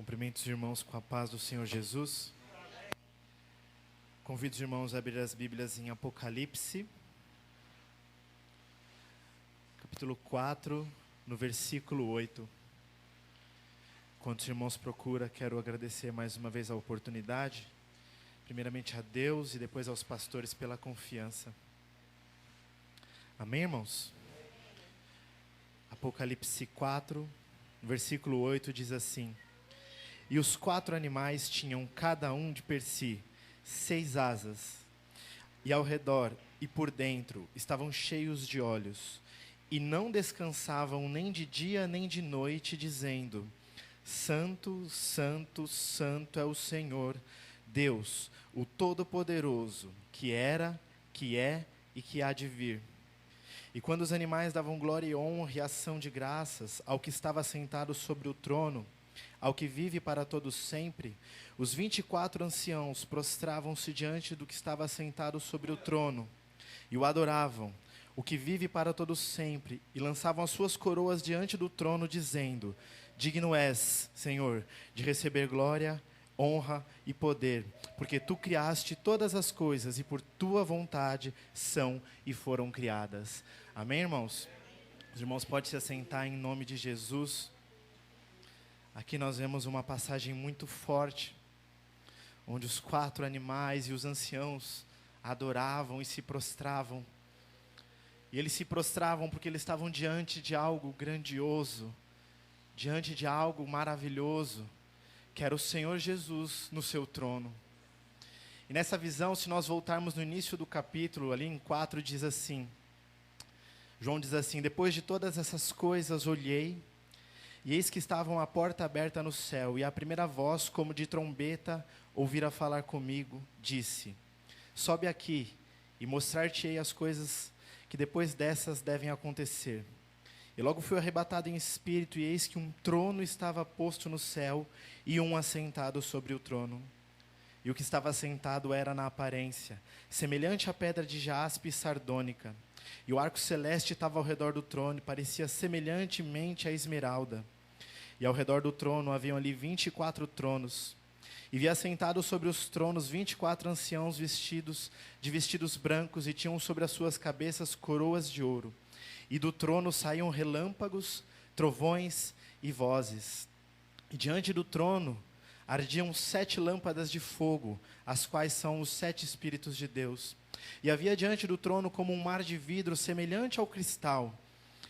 Cumprimento os irmãos com a paz do Senhor Jesus. Convido os irmãos a abrir as Bíblias em Apocalipse, capítulo 4, no versículo 8. Enquanto os irmãos procuram, quero agradecer mais uma vez a oportunidade, primeiramente a Deus e depois aos pastores pela confiança. Amém, irmãos? Apocalipse 4, versículo 8 diz assim: E os 4 animais tinham cada um de per si 6 asas, e ao redor e por dentro estavam cheios de olhos, e não descansavam nem de dia nem de noite, dizendo: Santo, Santo, Santo é o Senhor, Deus, o Todo-Poderoso, que era, que é e que há de vir. E quando os animais davam glória e honra e ação de graças ao que estava sentado sobre o trono, ao que vive para todos sempre, os 24 anciãos prostravam-se diante do que estava sentado sobre o trono, e o adoravam, o que vive para todos sempre, e lançavam as suas coroas diante do trono, dizendo: Digno és, Senhor, de receber glória, honra e poder, porque tu criaste todas as coisas, e por tua vontade são e foram criadas. Amém, irmãos? Os irmãos podem se assentar em nome de Jesus. Aqui nós vemos uma passagem muito forte, onde os 4 animais e os anciãos adoravam e se prostravam. E eles se prostravam porque eles estavam diante de algo grandioso, diante de algo maravilhoso, que era o Senhor Jesus no seu trono. E nessa visão, se nós voltarmos no início do capítulo, ali em 4, diz assim, João diz assim: Depois de todas essas coisas olhei, e eis que estavam a porta aberta no céu, e a primeira voz, como de trombeta, ouvira falar comigo, disse: Sobe aqui, e mostrar-te-ei as coisas que depois dessas devem acontecer. E logo fui arrebatado em espírito, e eis que um trono estava posto no céu, e um assentado sobre o trono. E o que estava assentado era na aparência semelhante à pedra de jaspe e sardônica, e o arco celeste estava ao redor do trono, e parecia semelhantemente a esmeralda. E ao redor do trono haviam ali 24 tronos, e vi assentados sobre os tronos 24 anciãos vestidos de vestidos brancos, e tinham sobre as suas cabeças coroas de ouro. E do trono saíam relâmpagos, trovões e vozes. E diante do trono ardiam 7 lâmpadas de fogo, as quais são os 7 Espíritos de Deus. E havia diante do trono como um mar de vidro semelhante ao cristal.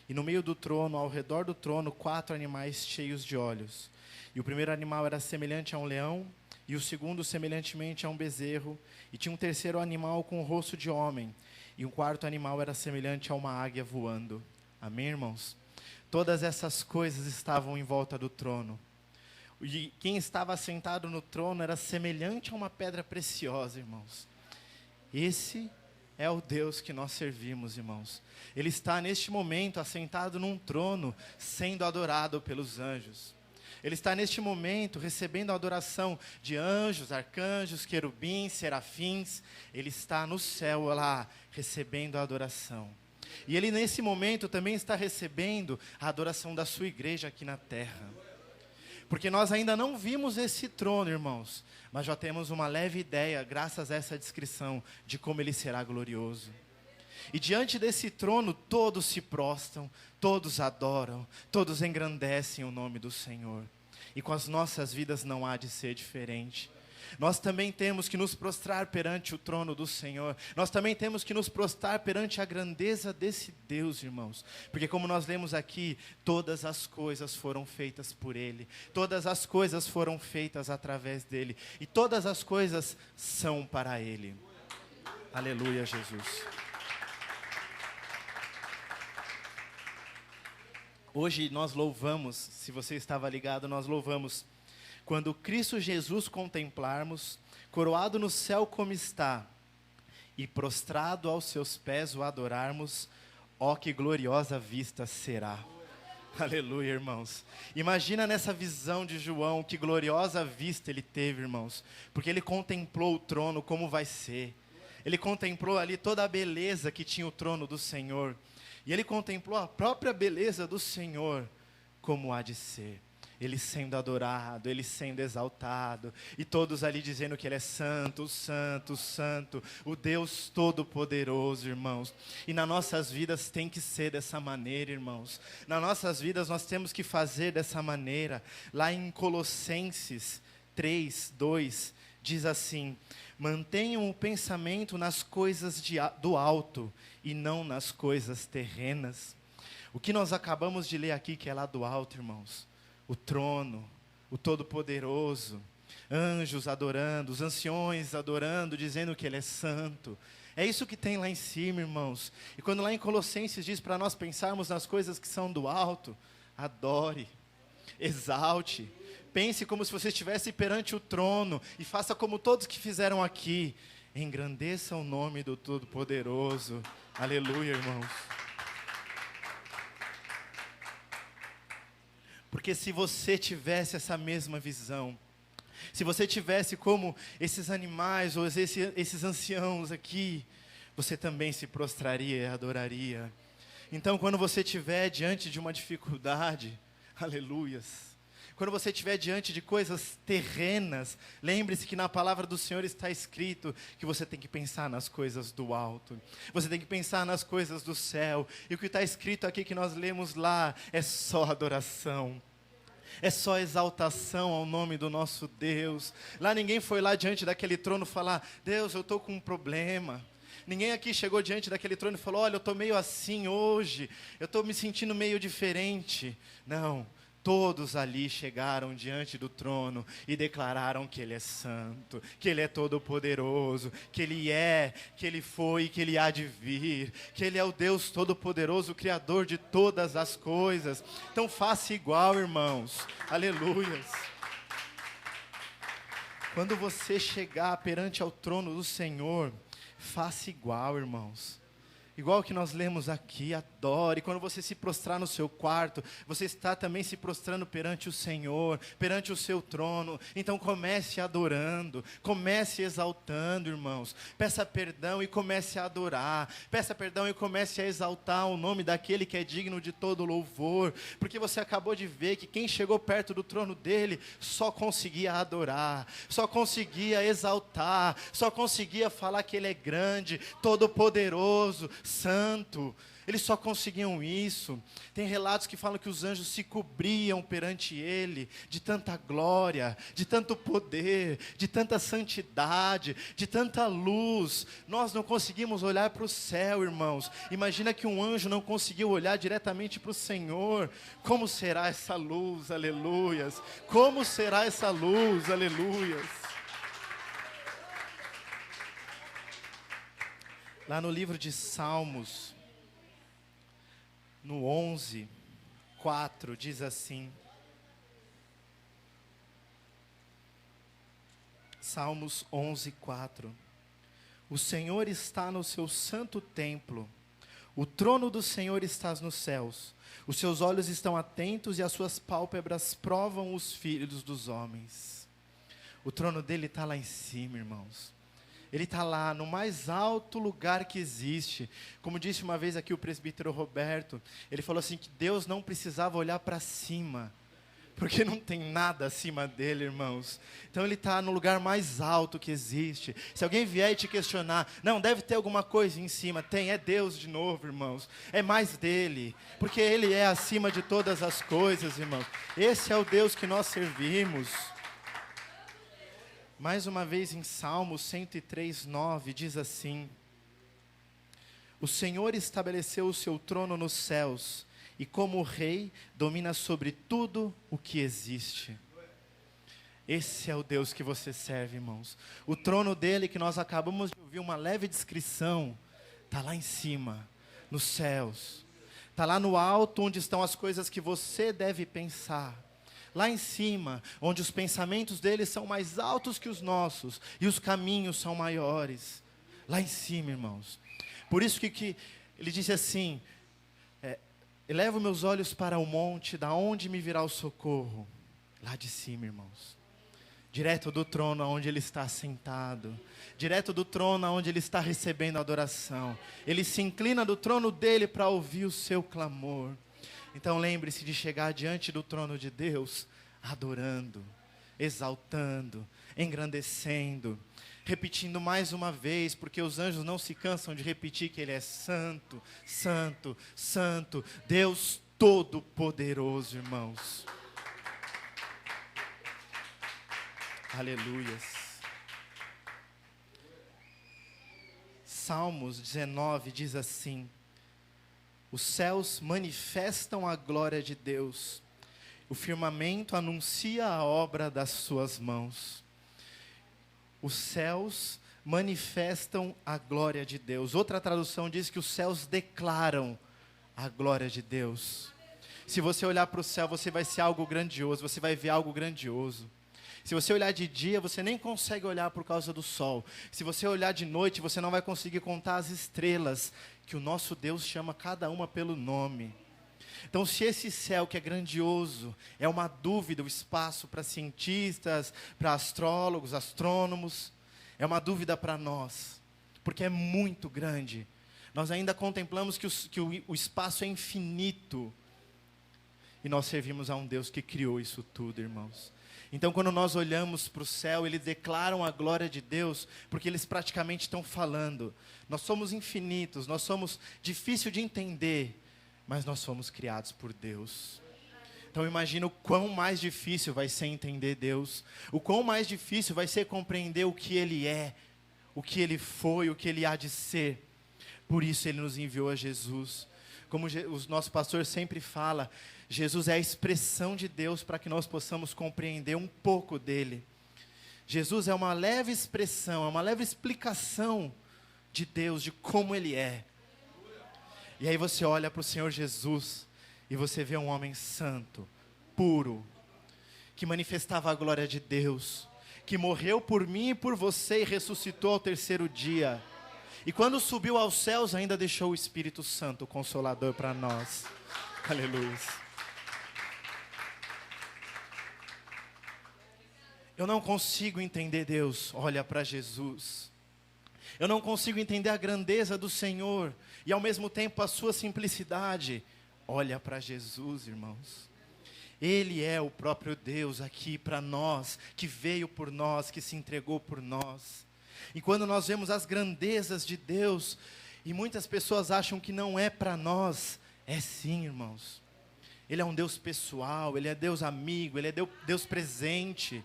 E no meio do trono, ao redor do trono, 4 animais cheios de olhos. E o primeiro animal era semelhante a um leão, e o segundo semelhantemente a um bezerro, e tinha um terceiro animal com o rosto de homem, e um quarto animal era semelhante a uma águia voando. Amém, irmãos? Todas essas coisas estavam em volta do trono. E quem estava sentado no trono era semelhante a uma pedra preciosa, irmãos. Esse é o Deus que nós servimos, irmãos. Ele está neste momento assentado num trono, sendo adorado pelos anjos. Ele está neste momento recebendo a adoração de anjos, arcanjos, querubins, serafins. Ele está no céu lá, recebendo a adoração. E ele nesse momento também está recebendo a adoração da sua igreja aqui na terra. Porque nós ainda não vimos esse trono, irmãos, mas já temos uma leve ideia, graças a essa descrição, de como ele será glorioso. E diante desse trono todos se prostram, todos adoram, todos engrandecem o nome do Senhor. E com as nossas vidas não há de ser diferente. Nós também temos que nos prostrar perante o trono do Senhor. Nós também temos que nos prostrar perante a grandeza desse Deus, irmãos. Porque como nós lemos aqui, todas as coisas foram feitas por Ele. Todas as coisas foram feitas através dEle. E todas as coisas são para Ele. Aleluia, Jesus. Hoje nós louvamos, se você estava ligado, nós louvamos. Quando Cristo Jesus contemplarmos, coroado no céu como está, e prostrado aos seus pés o adorarmos, ó que gloriosa vista será. Aleluia, irmãos. Imagina nessa visão de João, que gloriosa vista ele teve, irmãos. Porque ele contemplou o trono como vai ser. Ele contemplou ali toda a beleza que tinha o trono do Senhor. E ele contemplou a própria beleza do Senhor como há de ser. Ele sendo adorado, Ele sendo exaltado, e todos ali dizendo que Ele é santo, santo, santo, o Deus Todo-Poderoso, irmãos. E nas nossas vidas tem que ser dessa maneira, irmãos. Nas nossas vidas nós temos que fazer dessa maneira. Lá em Colossenses 3:2, diz assim: mantenham o pensamento nas coisas do alto e não nas coisas terrenas. O que nós acabamos de ler aqui, que é lá do alto, irmãos, o trono, o Todo-Poderoso, anjos adorando, os anciões adorando, dizendo que Ele é santo. É isso que tem lá em cima, irmãos. E quando lá em Colossenses diz para nós pensarmos nas coisas que são do alto, adore, exalte, pense como se você estivesse perante o trono e faça como todos que fizeram aqui, engrandeça o nome do Todo-Poderoso. Aleluia, irmãos. Porque se você tivesse essa mesma visão, se você tivesse como esses animais ou esses anciãos aqui, você também se prostraria e adoraria. Então, quando você estiver diante de uma dificuldade, aleluias, quando você estiver diante de coisas terrenas, lembre-se que na palavra do Senhor está escrito que você tem que pensar nas coisas do alto. Você tem que pensar nas coisas do céu. E o que está escrito aqui que nós lemos lá é só adoração. É só exaltação ao nome do nosso Deus. Lá ninguém foi lá diante daquele trono falar: Deus, eu estou com um problema. Ninguém aqui chegou diante daquele trono e falou: olha, eu estou meio assim hoje, eu estou me sentindo meio diferente. Não. Todos ali chegaram diante do trono e declararam que Ele é santo, que Ele é todo-poderoso, que Ele é, que Ele foi e que Ele há de vir, que Ele é o Deus todo-poderoso, o Criador de todas as coisas. Então faça igual, irmãos. Aleluias. Quando você chegar perante ao trono do Senhor, faça igual, irmãos. Igual que nós lemos aqui, adore. Quando você se prostrar no seu quarto, você está também se prostrando perante o Senhor, perante o seu trono. Então comece adorando, comece exaltando, irmãos. Peça perdão e comece a adorar. Peça perdão e comece a exaltar o nome daquele que é digno de todo louvor. Porque você acabou de ver que quem chegou perto do trono dele só conseguia adorar, só conseguia exaltar, só conseguia falar que ele é grande, todo-poderoso, santo. Eles só conseguiam isso. Tem relatos que falam que os anjos se cobriam perante ele de tanta glória, de tanto poder, de tanta santidade, de tanta luz. Nós não conseguimos olhar para o céu, irmãos. Imagina que um anjo não conseguiu olhar diretamente para o Senhor. Como será essa luz? Aleluias. Como será essa luz? Aleluias. Lá no livro de Salmos, no 11:4, diz assim. Salmos 11:4. O Senhor está no seu santo templo. O trono do Senhor está nos céus. Os seus olhos estão atentos e as suas pálpebras provam os filhos dos homens. O trono dele está lá em cima, irmãos. Ele está lá, no mais alto lugar que existe. Como disse uma vez aqui o presbítero Roberto, ele falou assim que Deus não precisava olhar para cima, porque não tem nada acima dele, irmãos. Então ele está no lugar mais alto que existe. Se alguém vier e te questionar, não, deve ter alguma coisa em cima. Tem, é Deus de novo, irmãos. É mais dele, porque ele é acima de todas as coisas, irmãos. Esse é o Deus que nós servimos. Mais uma vez em Salmos 103:9, diz assim: o Senhor estabeleceu o seu trono nos céus, e como rei, domina sobre tudo o que existe. Esse é o Deus que você serve, irmãos. O trono dele, que nós acabamos de ouvir uma leve descrição, está lá em cima, nos céus. Está lá no alto, onde estão as coisas que você deve pensar. Lá em cima, onde os pensamentos dele são mais altos que os nossos, e os caminhos são maiores. Lá em cima, irmãos. Por isso que ele disse assim, elevo meus olhos para o monte, da onde me virá o socorro? Lá de cima, irmãos. Direto do trono onde ele está sentado. Direto do trono onde ele está recebendo adoração. Ele se inclina do trono dele para ouvir o seu clamor. Então lembre-se de chegar diante do trono de Deus adorando, exaltando, engrandecendo, repetindo mais uma vez, porque os anjos não se cansam de repetir que Ele é santo, santo, santo, Deus Todo-Poderoso, irmãos. Aleluias. Salmos 19 diz assim: os céus manifestam a glória de Deus, o firmamento anuncia a obra das suas mãos. Os céus manifestam a glória de Deus. Outra tradução diz que os céus declaram a glória de Deus. Se você olhar para o céu, você vai ser algo grandioso, você vai ver algo grandioso. Se você olhar de dia, você nem consegue olhar por causa do sol. Se você olhar de noite, você não vai conseguir contar as estrelas, que o nosso Deus chama cada uma pelo nome. Então, se esse céu que é grandioso, é uma dúvida, o espaço para cientistas, para astrólogos, astrônomos, é uma dúvida para nós, porque é muito grande. Nós ainda contemplamos que o espaço é infinito, e nós servimos a um Deus que criou isso tudo, irmãos. Então, quando nós olhamos para o céu, eles declaram a glória de Deus, porque eles praticamente estão falando: nós somos infinitos, nós somos difícil de entender, mas nós fomos criados por Deus. Então imagina o quão mais difícil vai ser entender Deus, o quão mais difícil vai ser compreender o que Ele é, o que Ele foi, o que Ele há de ser. Por isso Ele nos enviou a Jesus. Como o nosso pastor sempre fala, Jesus é a expressão de Deus para que nós possamos compreender um pouco dEle. Jesus é uma leve expressão, é uma leve explicação de Deus, de como Ele é. E aí você olha para o Senhor Jesus e você vê um homem santo, puro, que manifestava a glória de Deus, que morreu por mim e por você e ressuscitou ao terceiro dia. E quando subiu aos céus, ainda deixou o Espírito Santo, o Consolador, para nós. Aleluia. Eu não consigo entender Deus, olha para Jesus. Eu não consigo entender a grandeza do Senhor e ao mesmo tempo a sua simplicidade. Olha para Jesus, irmãos. Ele é o próprio Deus aqui para nós, que veio por nós, que se entregou por nós. E quando nós vemos as grandezas de Deus, e muitas pessoas acham que não é para nós, é sim, irmãos. Ele é um Deus pessoal, Ele é Deus amigo, Ele é Deus presente.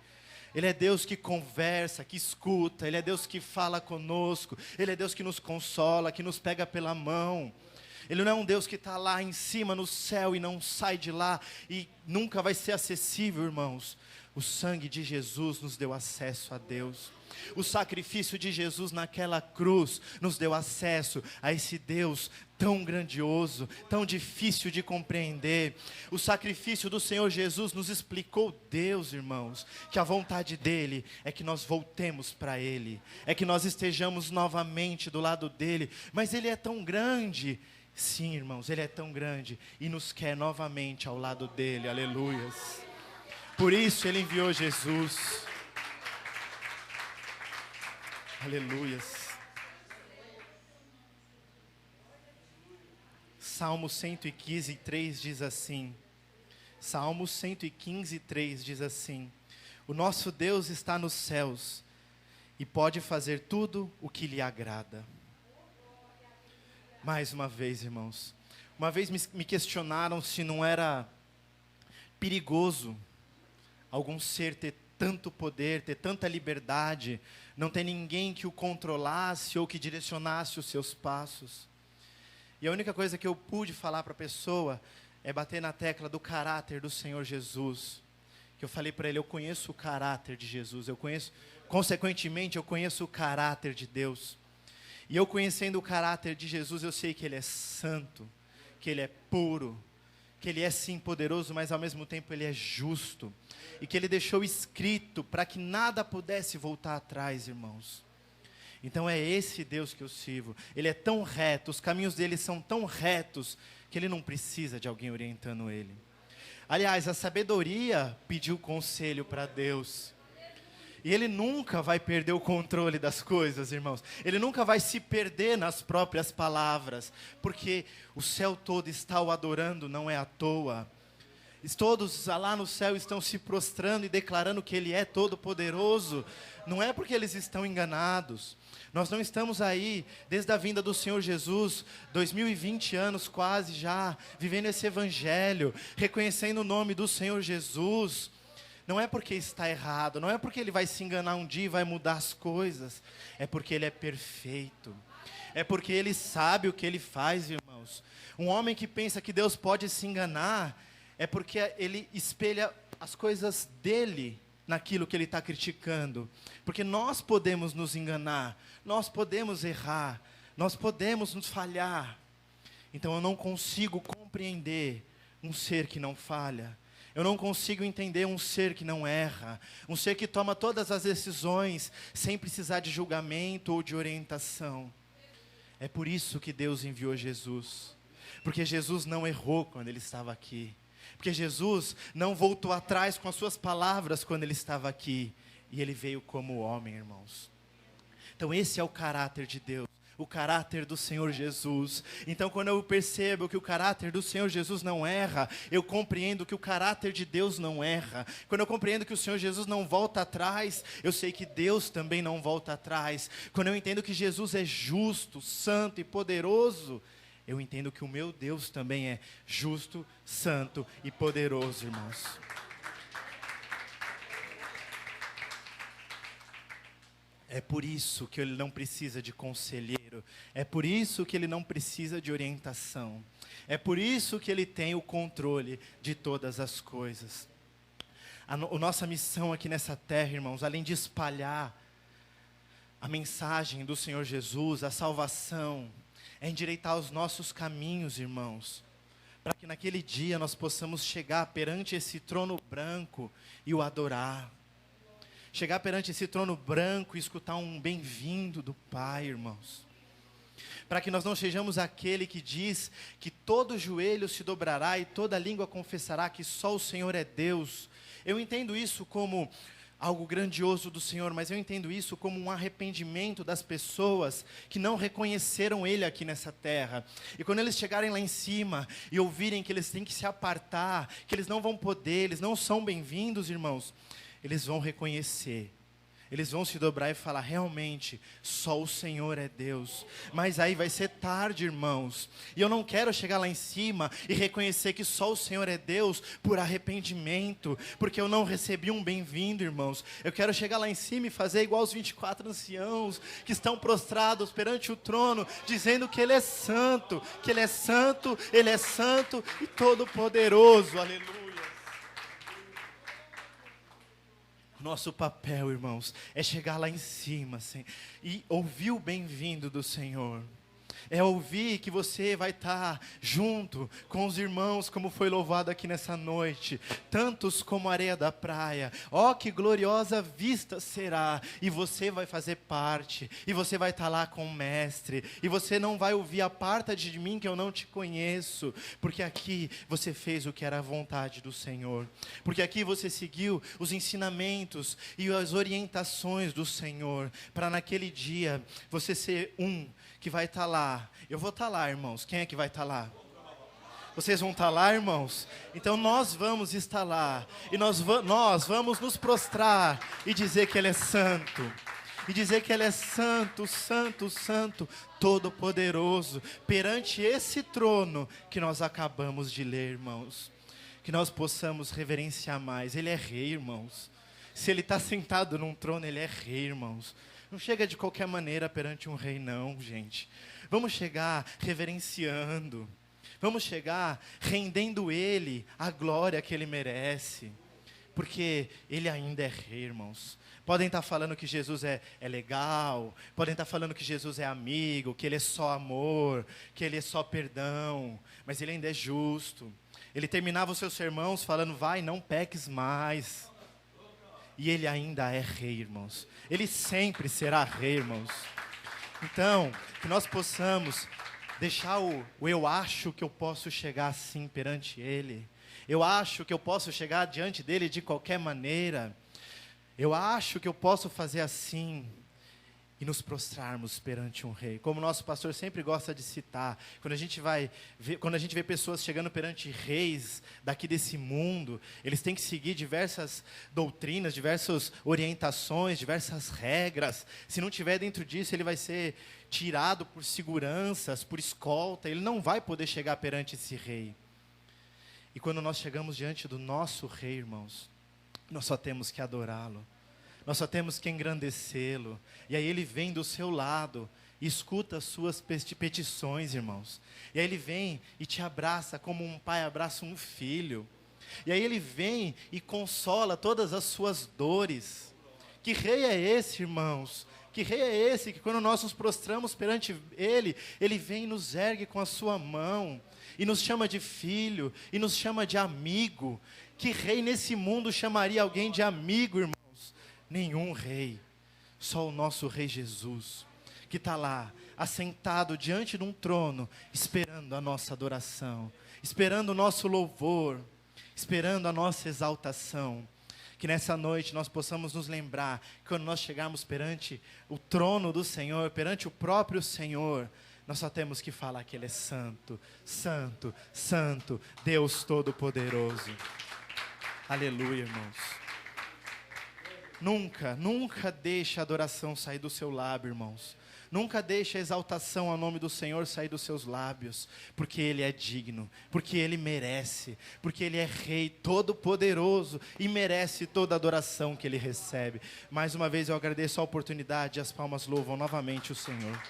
Ele é Deus que conversa, que escuta, Ele é Deus que fala conosco, Ele é Deus que nos consola, que nos pega pela mão. Ele não é um Deus que está lá em cima no céu e não sai de lá e nunca vai ser acessível, irmãos. O sangue de Jesus nos deu acesso a Deus. O sacrifício de Jesus naquela cruz nos deu acesso a esse Deus tão grandioso, tão difícil de compreender. O sacrifício do Senhor Jesus nos explicou Deus, irmãos, que a vontade dEle é que nós voltemos para Ele, é que nós estejamos novamente do lado dEle, mas Ele é tão grande, sim, irmãos, Ele é tão grande e nos quer novamente ao lado dEle, aleluias. Por isso Ele enviou Jesus. Aleluias. Salmo 115, 3 diz assim. Salmo 115, 3 diz assim: o nosso Deus está nos céus e pode fazer tudo o que lhe agrada. Mais uma vez, irmãos. Uma vez me questionaram se não era perigoso algum ser ter tanto poder, ter tanta liberdade, não ter ninguém que o controlasse ou que direcionasse os seus passos. E a única coisa que eu pude falar para a pessoa é bater na tecla do caráter do Senhor Jesus. Que eu falei para ele, eu conheço o caráter de Jesus, consequentemente eu conheço o caráter de Deus. E eu conhecendo o caráter de Jesus, eu sei que Ele é santo, que Ele é puro, que Ele é sim poderoso, mas ao mesmo tempo Ele é justo. E que Ele deixou escrito para que nada pudesse voltar atrás, irmãos. Então é esse Deus que eu sirvo. Ele é tão reto, os caminhos dele são tão retos, que Ele não precisa de alguém orientando Ele. Aliás, a sabedoria pediu conselho para Deus. E Ele nunca vai perder o controle das coisas, irmãos. Ele nunca vai se perder nas próprias palavras. Porque o céu todo está o adorando, não é à toa. Todos lá no céu estão se prostrando e declarando que Ele é todo-poderoso. Não é porque eles estão enganados. Nós não estamos aí, desde a vinda do Senhor Jesus, 2020 anos quase já, vivendo esse evangelho, reconhecendo o nome do Senhor Jesus. Não é porque está errado, não é porque Ele vai se enganar um dia e vai mudar as coisas. É porque Ele é perfeito. É porque Ele sabe o que Ele faz, irmãos. Um homem que pensa que Deus pode se enganar, é porque ele espelha as coisas dele naquilo que ele está criticando. Porque nós podemos nos enganar, nós podemos errar, nós podemos nos falhar. Então eu não consigo compreender um ser que não falha. Eu não consigo entender um ser que não erra. Um ser que toma todas as decisões sem precisar de julgamento ou de orientação. É por isso que Deus enviou Jesus. Porque Jesus não errou quando Ele estava aqui. Porque Jesus não voltou atrás com as suas palavras quando Ele estava aqui. E Ele veio como homem, irmãos. Então esse é o caráter de Deus. O caráter do Senhor Jesus. Então quando eu percebo que o caráter do Senhor Jesus não erra, eu compreendo que o caráter de Deus não erra. Quando eu compreendo que o Senhor Jesus não volta atrás, eu sei que Deus também não volta atrás. Quando eu entendo que Jesus é justo, santo e poderoso, eu entendo que o meu Deus também é justo, santo e poderoso, irmãos. É por isso que Ele não precisa de conselheiro. É por isso que Ele não precisa de orientação. É por isso que Ele tem o controle de todas as coisas. A nossa missão aqui nessa terra, irmãos, além de espalhar a mensagem do Senhor Jesus, a salvação, é endireitar os nossos caminhos, irmãos, para que naquele dia nós possamos chegar perante esse trono branco e o adorar. Chegar perante esse trono branco e escutar um bem-vindo do Pai, irmãos. Para que nós não sejamos aquele que diz que todo joelho se dobrará e toda língua confessará que só o Senhor é Deus. Eu entendo isso como algo grandioso do Senhor, mas eu entendo isso como um arrependimento das pessoas que não reconheceram Ele aqui nessa terra. E quando eles chegarem lá em cima e ouvirem que eles têm que se apartar, que eles não vão poder, eles não são bem-vindos, irmãos, eles vão reconhecer. Eles vão se dobrar e falar, realmente, só o Senhor é Deus. Mas aí vai ser tarde, irmãos. E eu não quero chegar lá em cima e reconhecer que só o Senhor é Deus por arrependimento, porque eu não recebi um bem-vindo, irmãos. Eu quero chegar lá em cima e fazer igual os 24 anciãos que estão prostrados perante o trono, dizendo que Ele é santo, que Ele é santo, Ele é santo e todo-poderoso. Aleluia. Nosso papel, irmãos, é chegar lá em cima assim, e ouvir o bem-vindo do Senhor. É ouvir que você vai estar junto com os irmãos, como foi louvado aqui nessa noite, tantos como a areia da praia. Ó, que gloriosa vista será, e você vai fazer parte, e você vai estar lá com o Mestre, e você não vai ouvir aparta de mim que eu não te conheço, porque aqui você fez o que era a vontade do Senhor, porque aqui você seguiu os ensinamentos e as orientações do Senhor, para naquele dia você ser que vai estar lá. Eu vou estar lá, irmãos. Quem é que vai estar lá? Vocês vão estar lá, irmãos? Então nós vamos estar lá. E nós vamos nos prostrar e dizer que Ele é santo. E dizer que Ele é santo, santo, santo, todo-poderoso. Perante esse trono que nós acabamos de ler, irmãos. Que nós possamos reverenciar mais. Ele é rei, irmãos. Se Ele está sentado num trono, Ele é rei, irmãos. Não chega de qualquer maneira perante um rei, não, gente. Vamos chegar reverenciando. Vamos chegar rendendo Ele a glória que Ele merece. Porque Ele ainda é rei, irmãos. Podem estar falando que Jesus é legal. Podem estar falando que Jesus é amigo, que Ele é só amor, que Ele é só perdão. Mas Ele ainda é justo. Ele terminava os seus sermões falando, vai, não peques mais. E Ele ainda é rei, irmãos. Ele sempre será rei, irmãos. Então, que nós possamos deixar o eu acho que eu posso chegar assim perante Ele. Eu acho que eu posso chegar diante dEle de qualquer maneira. Eu acho que eu posso fazer assim. e nos prostrarmos perante um rei. Como o nosso pastor sempre gosta de citar, quando a gente vê pessoas chegando perante reis daqui desse mundo, eles têm que seguir diversas doutrinas, diversas orientações, diversas regras. Se não tiver dentro disso, ele vai ser tirado por seguranças, por escolta, ele não vai poder chegar perante esse rei. E quando nós chegamos diante do nosso rei, irmãos, nós só temos que adorá-lo. Nós só temos que engrandecê-lo. E aí ele vem do seu lado e escuta as suas petições, irmãos. E aí ele vem e te abraça como um pai abraça um filho. E aí ele vem e consola todas as suas dores. Que rei é esse, irmãos? Que rei é esse que quando nós nos prostramos perante ele, ele vem e nos ergue com a sua mão, e nos chama de filho, e nos chama de amigo. Que rei nesse mundo chamaria alguém de amigo, irmão? Nenhum rei, só o nosso Rei Jesus, que está lá, assentado diante de um trono, esperando a nossa adoração, esperando o nosso louvor, esperando a nossa exaltação. Que nessa noite nós possamos nos lembrar, que quando nós chegarmos perante o trono do Senhor, perante o próprio Senhor, nós só temos que falar que Ele é santo, santo, santo, Deus Todo-Poderoso. Aleluia, irmãos. Nunca deixe a adoração sair do seu lábio, irmãos. Nunca deixe a exaltação ao nome do Senhor sair dos seus lábios, porque Ele é digno, porque Ele merece, porque Ele é Rei Todo-Poderoso e merece toda a adoração que Ele recebe. Mais uma vez eu agradeço a oportunidade e as palmas louvam novamente o Senhor.